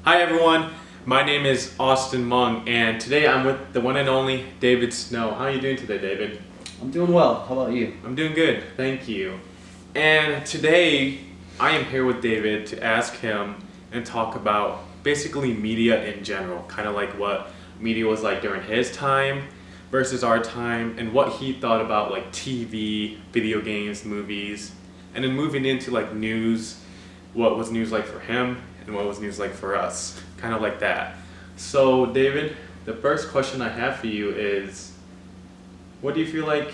Hi everyone, my name is Austin Mung, and today I'm with the one and only David Snow. How are you doing today, David? I'm doing well. How about you? I'm doing good, thank you. And today I am here with David to ask him and talk about basically media in general, kind of like what media was like during his time versus our time, and what he thought about like TV, video games, movies, and then moving into like news, what was news like for him and what was news like for us, kind of like that. So, David, the first question I have for you is, what do you feel like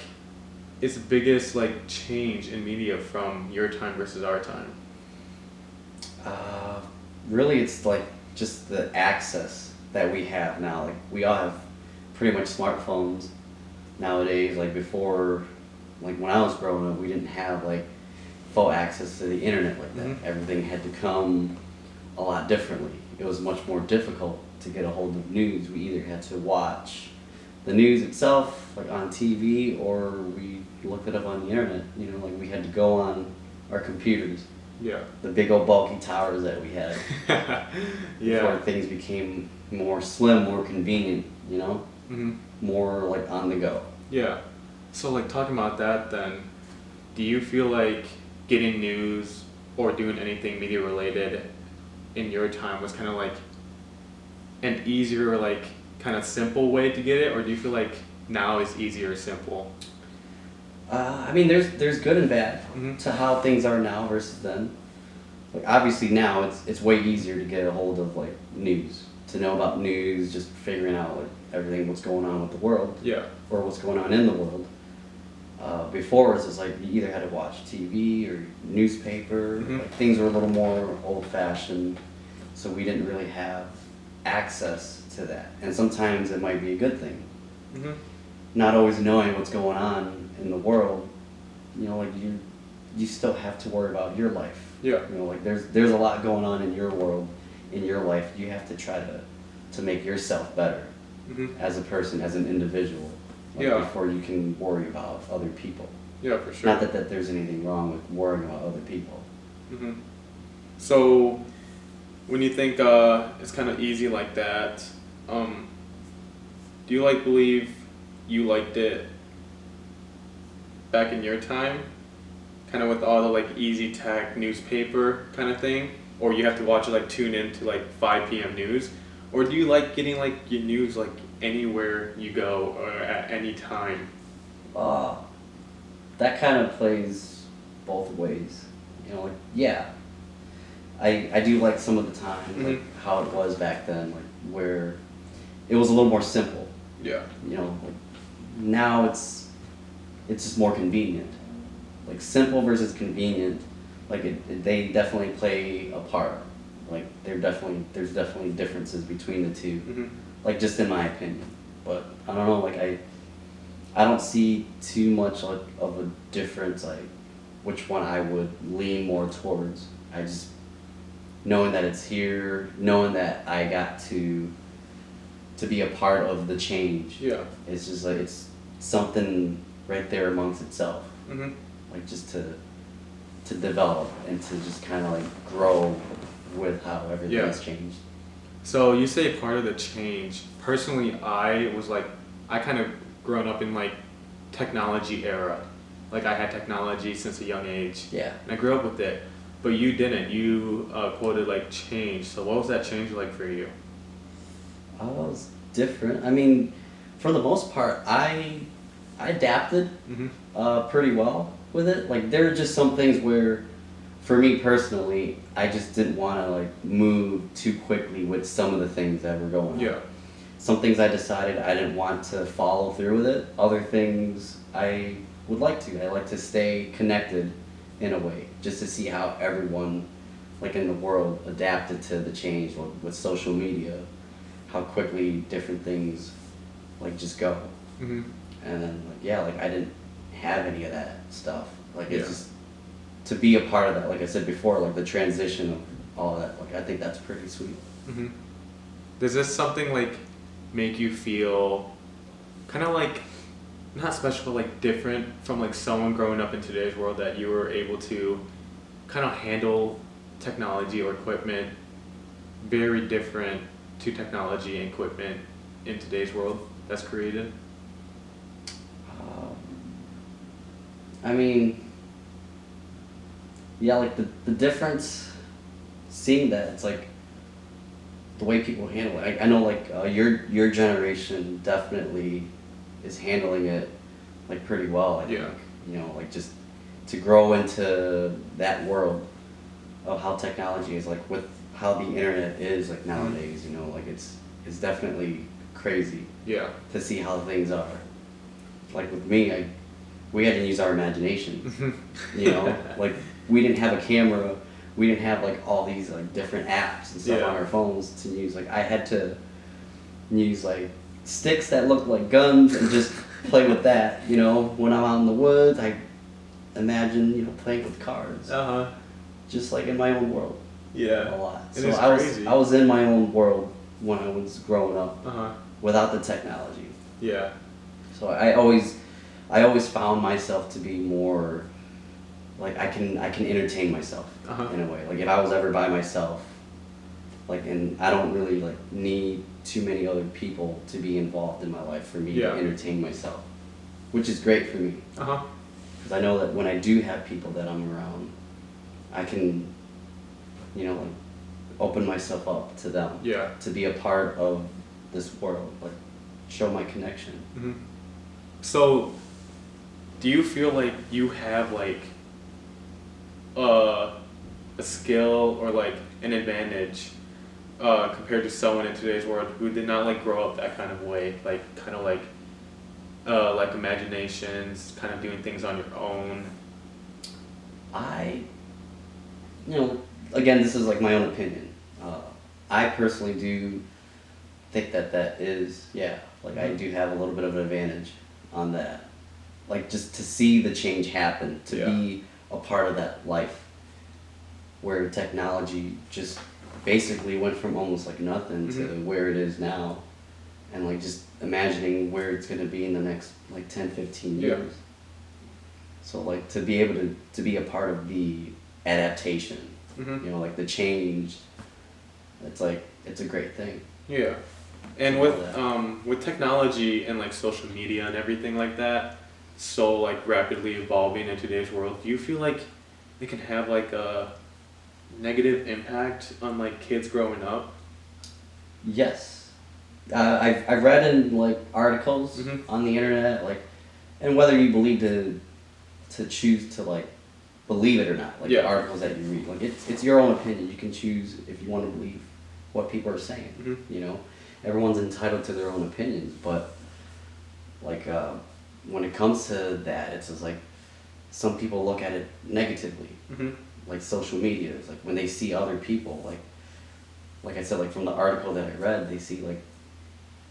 is the biggest like change in media from your time versus our time? Uh, Really, it's like just the access that we have now. Like we all have pretty much smartphones nowadays. Like before, like when I was growing up, we didn't have like full access to the internet like that. Mhm. Everything had to come a lot differently. It was much more difficult to get a hold of news. We either had to watch the news itself, like on TV, or we looked it up on the internet. You know, like we had to go on our computers, Yeah. the big old bulky towers that we had before Yeah. things became more slim, more convenient, you know, Hmm. more like on the go. Yeah. So, like, talking about that, then, do you feel like getting news or doing anything media related in your time was kind of like an easier, like, kind of simple way to get it, or do you feel like now is easier or simple? I mean, there's good and bad Hmm. to how things are now versus then. Like obviously now it's way easier to get a hold of like news, to know about news, just figuring out like everything what's going on with the world Yeah. or what's going on in the world. Before it was just like you either had to watch TV or newspaper. Mhm. Like things were a little more old fashioned, so we didn't really have access to that. And sometimes it might be a good thing, Hmm. not always knowing what's going on in the world. You know, like you still have to worry about your life. Yeah. You know, like there's a lot going on in your world, in your life. You have to try to make yourself better Hmm. as a person, as an individual, like, Yeah. before you can worry about other people. Yeah, for sure. Not that there's anything wrong with worrying about other people. Hmm. So, when you think it's kind of easy like that, do you like believe you liked it back in your time, kind of with all the like easy tech newspaper kind of thing, or you have to watch it like tune in to like 5 p.m. news, or do you like getting like your news like anywhere you go or at any time? Uh, that kind of plays both ways. You know, like yeah, I do like some of the time, like how it was back then, like where it was a little more simple. Yeah. You know, like now it's just more convenient. Like simple versus convenient, like they definitely play a part. Like there's definitely differences between the two. Hmm. Like just in my opinion, but I don't know. Like I don't see too much like of a difference. Like which one I would lean more towards. I just knowing that it's here, knowing that I got to be a part of the change. Yeah. It's just like it's something right there amongst itself, Hmm. like just to develop and to just kind of like grow with how everything Yeah. has changed. So you say part of the change. Personally, I kind of grown up in like technology era. Like I had technology since a young age, Yeah. and I grew up with it. But you didn't. You quoted like change. So what was that change like for you? I was different. I mean, for the most part, I adapted Hmm. pretty well with it. Like there are just some things where, for me personally, I just didn't want to like move too quickly with some of the things that were going on. Yeah. Some things I decided I didn't want to follow through with it. Other things I would like to. I like to stay connected in a way, just to see how everyone, like in the world, adapted to the change with social media, how quickly different things, like just go. Hmm. And then like yeah, like I didn't have any of that stuff. Like it's Yeah. just to be a part of that. Like I said before, like the transition of all of that. Like I think that's pretty sweet. Hmm. Does this something like make you feel kind of like not special, but like different from like someone growing up in today's world that you were able to kind of handle technology or equipment very different to technology and equipment in today's world that's created? Um, I mean, yeah, like the difference, seeing that, it's like the way people handle it. I know like your generation definitely is handling it like pretty well. I think. Yeah. You know, like just to grow into that world of how technology is, like with how the internet is like nowadays. You know, like it's definitely crazy Yeah. to see how things are. Like with me, we had to use our imagination. You know, like we didn't have a camera, we didn't have like all these like different apps and stuff Yeah. on our phones to use. Like I had to use like sticks that looked like guns and just play with that. You know, when I'm out in the woods, I imagine, you know, playing with cards, Uh-huh. just like in my own world Yeah. a lot. It So is I crazy. was in my own world when I was growing up Uh-huh. without the technology. Yeah. So I always found myself to be more like I can entertain myself Uh-huh. in a way. Like if I was ever by myself, like, and I don't really like need too many other people to be involved in my life for me Yeah. to entertain myself, which is great for me Uh-huh. because I know that when I do have people that I'm around, I can, you know, like open myself up to them, Yeah. to be a part of this world, like show my connection. Hmm. So, do you feel like you have like a skill or like an advantage compared to someone in today's world who did not like grow up that kind of way, like kind of like imaginations, kind of doing things on your own? I, you know, again, this is like my own opinion. I personally do think that is, yeah, like I do have a little bit of an advantage on that. Like just to see the change happen, to Yeah. be a part of that life where technology just basically went from almost like nothing to Mhm. where it is now. And like just imagining where it's going to be in the next like 10, 15 Yeah. years. So like to be able to be a part of the adaptation, Mm-hmm. you know, like the change, it's like it's a great thing. Yeah, and All that. with technology and like social media and everything like that, so like rapidly evolving in today's world, do you feel like it can have like a negative impact on like kids growing up? Yes, I've read in like articles Mhm. on the internet, like, and whether you believe to choose to like believe it or not, like Yeah. the articles that you read, like it's your own opinion. You can choose if you want to believe what people are saying. Mhm. You know, everyone's entitled to their own opinions, but like when it comes to that, it's just like some people look at it negatively, Mhm. like social media. It's like when they see other people, like I said, like from the article that I read, they see like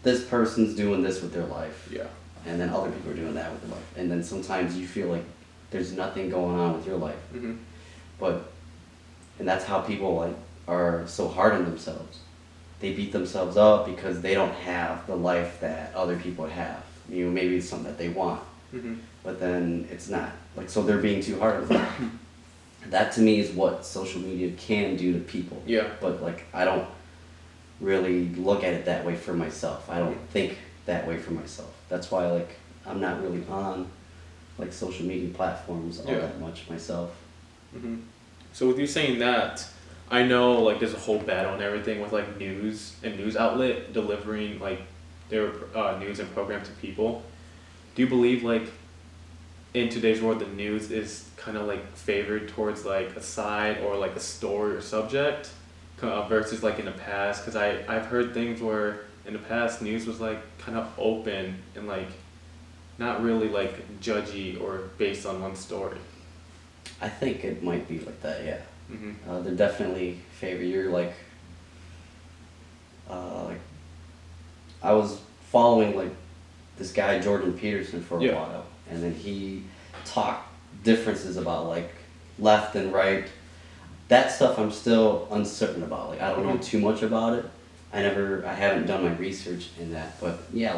this person's doing this with their life, Yeah. and then other people are doing that with their life, and then sometimes you feel like there's nothing going on with your life, Mhm. but and that's how people like are so hard on themselves. They beat themselves up because they don't have the life that other people have. You know, maybe it's something that they want, Mhm. but then it's not. Like, so they're being too hard on them. That to me is what social media can do to people. Yeah. But like, I don't really look at it that way for myself. I don't think that way for myself. That's why like I'm not really on like social media platforms all Yeah. that much myself. Hmm. So with you saying that, I know like there's a whole battle and everything with like news and news outlet delivering like their news and program to people. Do you believe like in today's world the news is kind of like favored towards like a side or like a story or subject versus like in the past? Because I've heard things where in the past news was like kind of open and like not really like judgy or based on one story. I think it might be like that, yeah. Hmm. They're definitely favor. You're like I was following like this guy Jordan Peterson for a Yeah. while, and then he talked differences about like left and right. That stuff I'm still uncertain about. Like I don't know Mhm. too much about it. I haven't done my research in that, but yeah,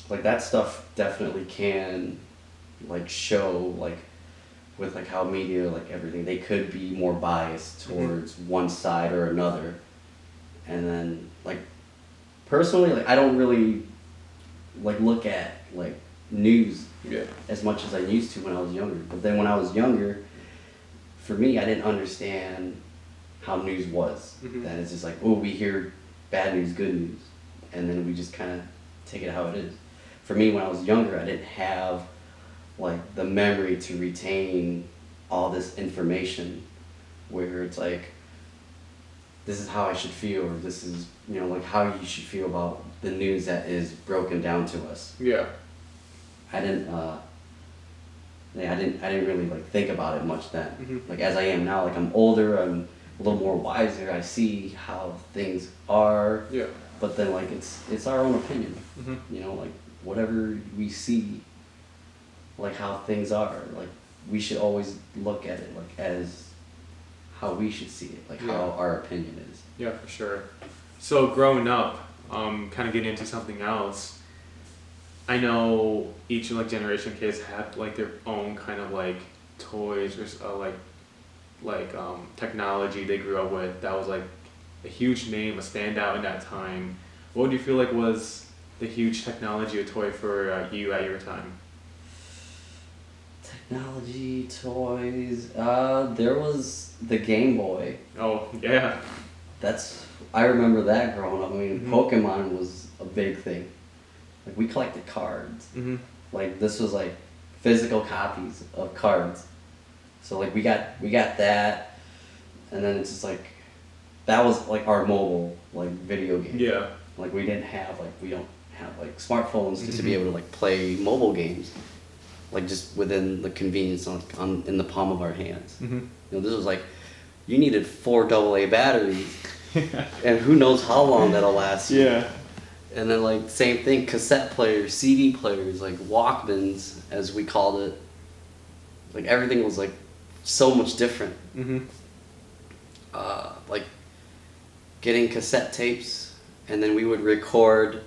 like that stuff definitely can like show like with like how media like everything they could be more biased Mhm. towards one side or another, And then like personally, like I don't really like look at like news Yeah. as much as I used to when I was younger. But then when I was younger, for me, I didn't understand how news was. Mhm. Then it's just like, oh, we hear bad news, good news, and then we just kind of take it how it is. For me, when I was younger, I didn't have like the memory to retain all this information, where it's like, this is how I should feel, or this is, you know, like how you should feel about the news that is broken down to us. Yeah. I didn't, yeah, I didn't really like think about it much then. Mhm. Like as I am now, like I'm older, I'm a little more wiser. I see how things are, Yeah. but then like it's our own opinion. Mhm. You know, like whatever we see, like how things are, like we should always look at it like as how we should see it, like Yeah. how our opinion is. Yeah, for sure. So growing up, kind of getting into something else. I know each like generation of kids have like their own kind of like toys or technology they grew up with that was like a huge name, a standout in that time. What do you feel like was the huge technology or toy for you at your time? Technology, toys. There was the Game Boy. Oh yeah. I remember that growing up. I mean, Mhm. Pokemon was a big thing. Like we collected cards. Mhm. Like this was like physical copies of cards. So like we got that, and then it's just like that was like our mobile like video game. Yeah. Like we don't have like smartphones just to be Mhm. able to like play mobile games, like just within the convenience in the palm of our hands. Mhm. You know, this was like you needed 4 AA batteries, and who knows how long that'll last. Yeah. And then like same thing, cassette players, CD players, like Walkmans as we called it. Like everything was like so much different. Mhm. Like getting cassette tapes, and then we would record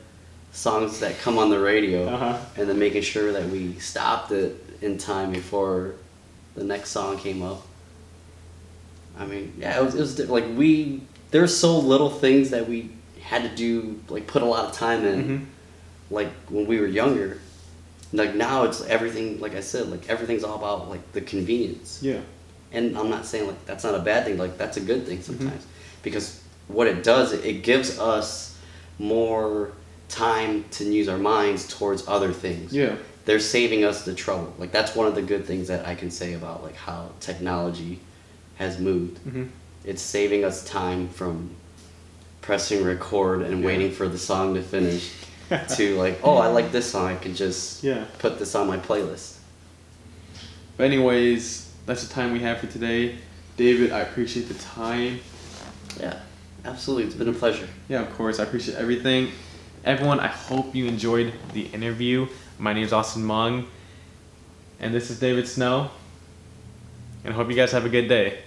songs that come on the radio, Uh-huh. and then making sure that we stopped it in time before the next song came up. I mean, yeah, it was like there's so little things that we had to do, like put a lot of time in, Mhm. like when we were younger. Like now it's everything, like I said, like everything's all about like the convenience. Yeah. And I'm not saying like that's not a bad thing, like that's a good thing sometimes. Because what it does, it gives us more time to use our minds towards other things. Yeah. They're saving us the trouble. Like that's one of the good things that I can say about like how technology has moved. Mhm. It's saving us time from pressing record and Yeah. waiting for the song to finish to like, oh, I like this song, I can just Yeah. put this on my playlist. But anyways, that's the time we have for today. David, I appreciate the time. Yeah, absolutely. It's been a pleasure. Yeah, of course. I appreciate everything. Everyone, I hope you enjoyed the interview. My name is Austin Mung, and this is David Snow. And I hope you guys have a good day.